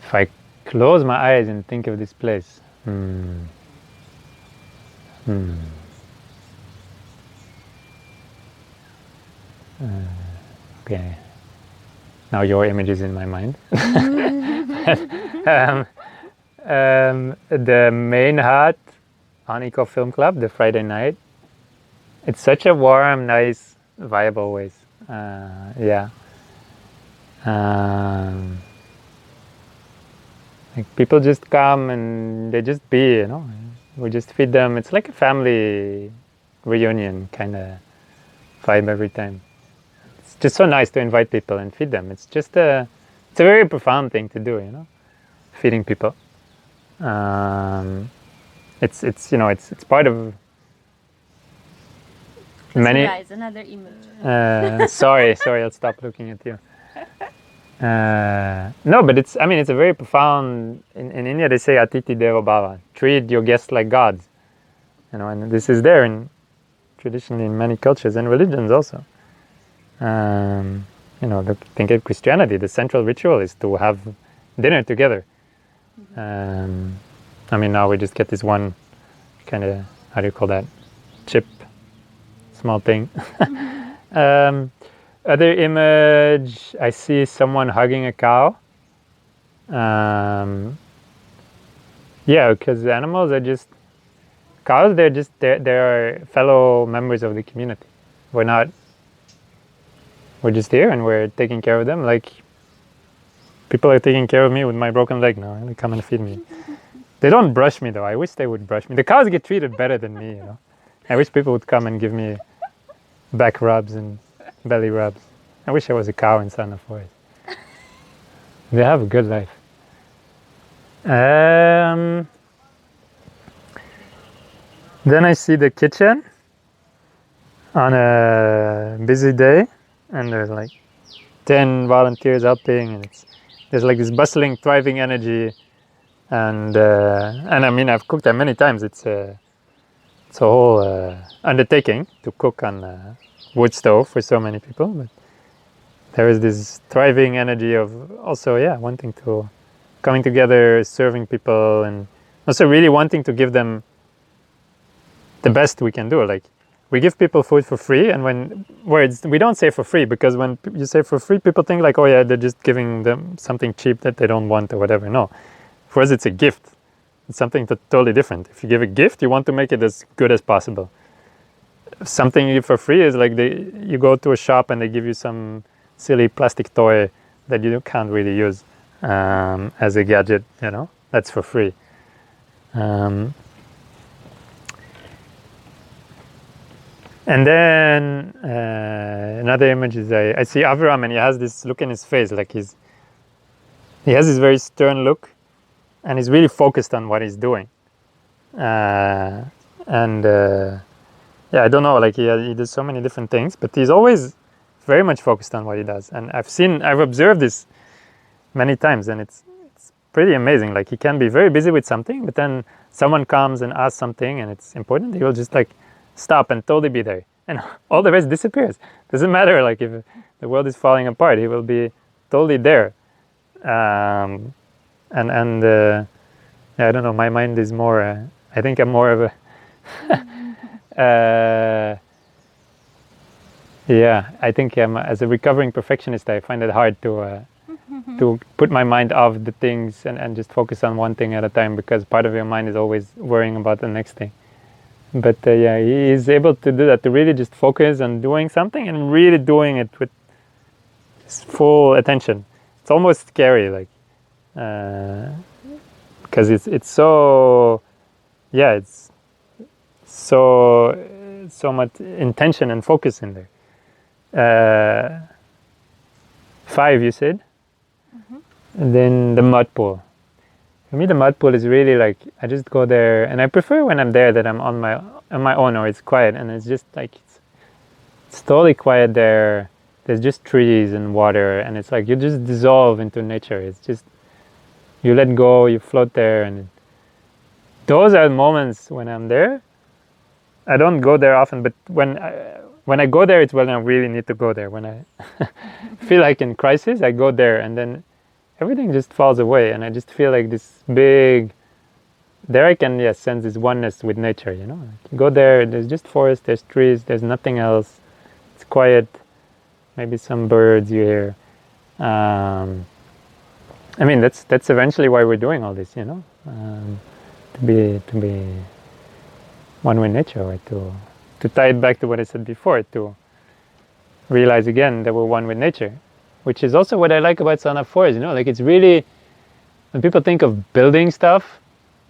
If I close my eyes and think of this place, okay. Now your image is in my mind. The main hut on Eco Film Club, the Friday night. It's such a warm, nice vibe always. Yeah. Like people just come and they just be, you know. We just feed them. It's like a family reunion kind of vibe every time. It's just so nice to invite people and feed them. It's a very profound thing to do, you know, feeding people. It's you know it's part of many.
Guys, another image.
Sorry, I'll stop looking at you. No, but it's a very profound. In India, they say Atiti Devo Bhava. Treat your guests like gods. You know, and this is there traditionally in many cultures and religions also. You know, think of Christianity. The central ritual is to have dinner together. Now we just get this one kind of, how do you call that, chip, small thing. Other image, I see someone hugging a cow. Yeah, because animals are just cows. They're fellow members of the community. We're just here and we're taking care of them. Like people are taking care of me with my broken leg now. They come and feed me. They don't brush me though. I wish they would brush me. The cows get treated better than me. You know, I wish people would come and give me back rubs and belly rubs. I wish I was a cow in Sadhana Forest. They have a good life. Then I see the kitchen on a busy day, and there's like 10 volunteers helping, and there's like this bustling, thriving energy, and I've cooked there many times. It's a whole undertaking to cook on a wood stove for so many people, but there is this thriving energy of also, wanting to coming together, serving people, and also really wanting to give them the best we can do. Like we give people food for free, and we don't say for free, because when you say for free, people think like, oh yeah, they're just giving them something cheap that they don't want or whatever. No, for us it's a gift. It's something totally different. If you give a gift, you want to make it as good as possible. Something you give for free is like you go to a shop and they give you some silly plastic toy that you can't really use as a gadget, you know, that's for free. And then another image is I see Avram, and he has this look in his face, like he has this very stern look, and he's really focused on what he's doing. I don't know, like he does so many different things, but he's always very much focused on what he does. And I've observed this many times, and it's pretty amazing. Like he can be very busy with something, but then someone comes and asks something and it's important, he will just like stop and totally be there, and all the rest disappears. Doesn't matter, like if the world is falling apart, he will be totally there. I don't know, my mind is more I think I'm more of a I think as a recovering perfectionist, I find it hard to put my mind off the things and just focus on one thing at a time, because part of your mind is always worrying about the next thing. But he is able to do that, to really just focus on doing something and really doing it with full attention. It's almost scary, like because it's so it's so much intention and focus in there. 5, you said? Mm-hmm. And then the mud pool. For me, the mud pool is really like, I just go there, and I prefer when I'm there that I'm on my own, or it's quiet, and it's just like, it's totally quiet there. There's just trees and water, and it's like you just dissolve into nature. It's just, you let go, you float there, and those are moments when I'm there. I don't go there often, but when I go there, it's when I really need to go there. When I feel like in crisis, I go there, and then everything just falls away, and I just feel like this big. There I can sense this oneness with nature. You know, like go there. There's just forest. There's trees. There's nothing else. It's quiet. Maybe some birds you hear. I mean, that's eventually why we're doing all this. You know, to be one with nature, or to tie it back to what I said before, to realize again that we're one with nature, which is also what I like about Sadhana Forest. You know, like it's really, when people think of building stuff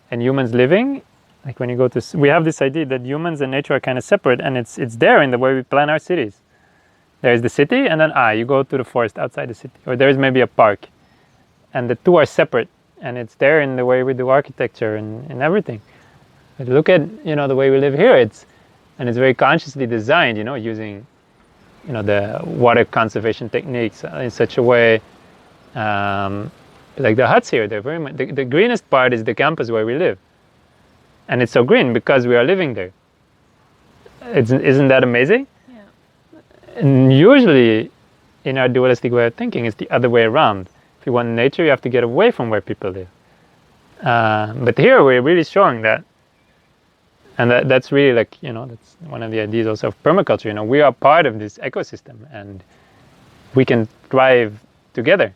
and humans living, like when you go to, we have this idea that humans and nature are kind of separate, and it's there in the way we plan our cities. There's the city, and then you go to the forest outside the city, or there's maybe a park, and the two are separate, and it's there in the way we do architecture and everything. But look at the way we live here. It's very consciously designed. Using the water conservation techniques in such a way. Like the huts here, they're very much, the greenest part is the campus where we live, and it's so green because we are living there. Isn't that amazing?
Yeah.
And usually, in our dualistic way of thinking, it's the other way around. If you want nature, you have to get away from where people live. But here we're really showing that. And that's really that's one of the ideas also of permaculture. We are part of this ecosystem, and we can thrive together.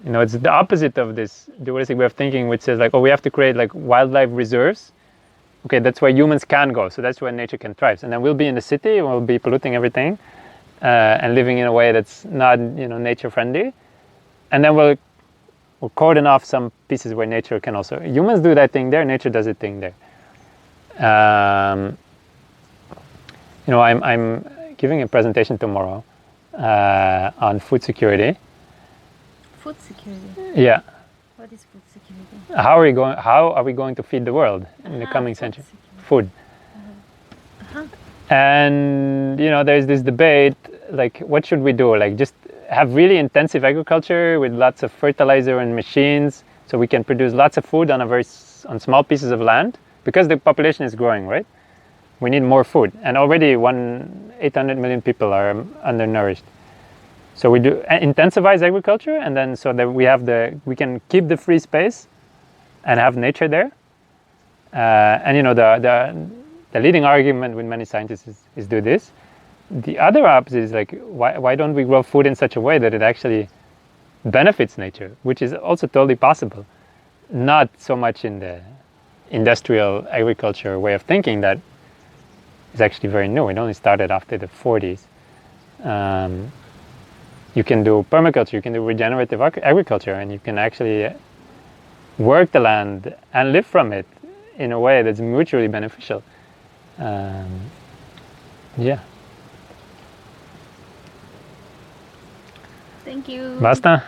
It's the opposite of this dualistic way of thinking, which says we have to create wildlife reserves. Okay, that's where humans can go, so that's where nature can thrive. And then we'll be in the city, we'll be polluting everything, and living in a way that's not nature friendly. And then we'll cordon off some pieces where nature can also. Humans do that thing there, nature does its thing there. I'm giving a presentation tomorrow on food security.
Food security.
Yeah.
What is food security?
How are we going to feed the world in the coming century? Food. And there's this debate, what should we do? Just have really intensive agriculture with lots of fertilizer and machines, so we can produce lots of food on small pieces of land, because the population is growing, right? We need more food, and already 800 million people are undernourished. So we do intensivize agriculture, and then so that we can keep the free space and have nature there. And the leading argument with many scientists is do this. The other opposite is why don't we grow food in such a way that it actually benefits nature, which is also totally possible. Not so much in the industrial agriculture way of thinking that is actually very new. It only started after the 40s. You can do permaculture, you can do regenerative agriculture, and you can actually work the land and live from it in a way that's mutually beneficial. Yeah.
Thank you.
Basta?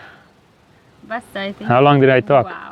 Basta, I think.
How long did I talk?
Wow.